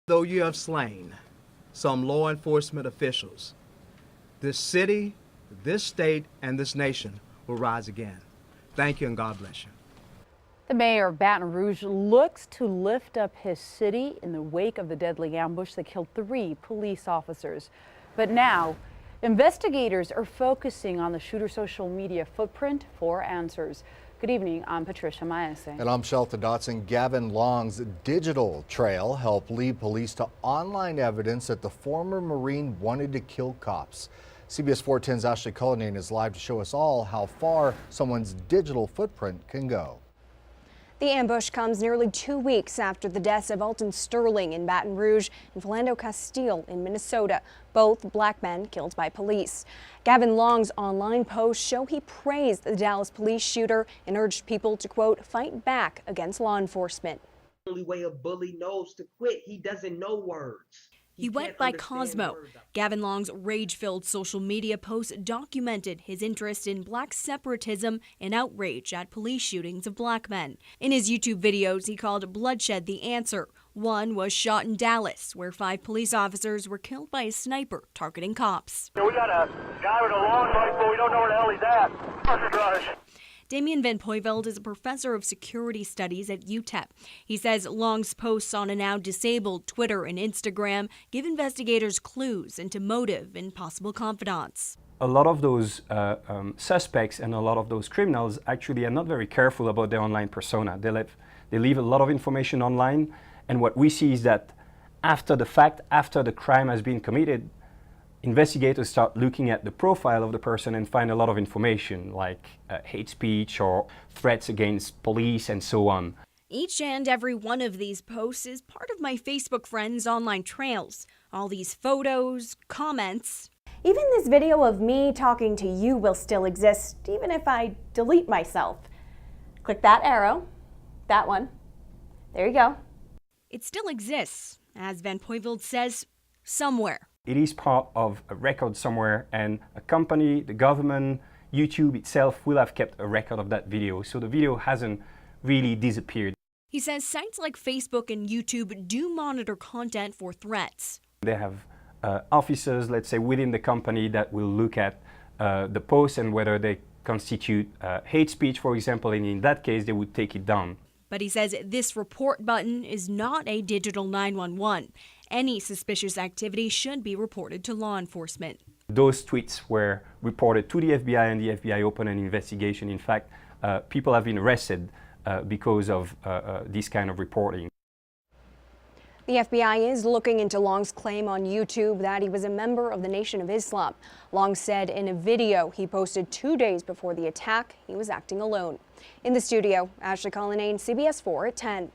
Though you have slain some law enforcement officials, this city, this state, and this nation will rise again. Thank you and God bless you. The mayor of Baton Rouge looks to lift up his city in the wake of the deadly ambush that killed 3 police officers. But now, investigators are focusing on the shooter's social media footprint for answers. Good evening, I'm Patricia Maese. And I'm Shelton Dotson. Gavin Long's digital trail helped lead police to online evidence that the former Marine wanted to kill cops. CBS 410's Ashley Cullinane is live to show us all how far someone's digital footprint can go. The ambush comes nearly 2 weeks after the deaths of Alton Sterling in Baton Rouge and Philando Castile in Minnesota, both black men killed by police. Gavin Long's online posts show he praised the Dallas police shooter and urged people to, quote, fight back against law enforcement. The only way a bully knows to quit, he doesn't know words. He went by Cosmo. Gavin Long's rage-filled social media posts documented his interest in black separatism and outrage at police shootings of black men. In his YouTube videos, he called bloodshed the answer. One was shot in Dallas, where 5 police officers were killed by a sniper targeting cops. We got a guy with a long rifle. We don't know where the hell he's at. Perfect rush. Damien Van Poyveld is a professor of security studies at UTEP. He says Long's posts on a now disabled Twitter and Instagram give investigators clues into motive and possible confidants. A lot of those suspects and a lot of those criminals actually are not very careful about their online persona. They leave a lot of information online, and what we see is that after the fact, after the crime has been committed, investigators start looking at the profile of the person and find a lot of information like hate speech or threats against police and so on. Each and every one of these posts is part of my Facebook friends' online trails. All these photos, comments. Even this video of me talking to you will still exist, even if I delete myself. Click that arrow, that one. There you go. It still exists, as Van Poyveld says, somewhere. It is part of a record somewhere, and a company, the government, YouTube itself will have kept a record of that video, so the video hasn't really disappeared. He says sites like Facebook and YouTube do monitor content for threats. They have officers, let's say, within the company that will look at the posts and whether they constitute hate speech, for example, and in that case, they would take it down. But he says this report button is not a digital 911. Any suspicious activity should be reported to law enforcement. Those tweets were reported to the FBI, and the FBI opened an investigation. In fact, people have been arrested because of this kind of reporting. The FBI is looking into Long's claim on YouTube that he was a member of the Nation of Islam. Long said in a video he posted 2 days before the attack he was acting alone. In the studio, Ashley Cullinane, CBS 4 at 10.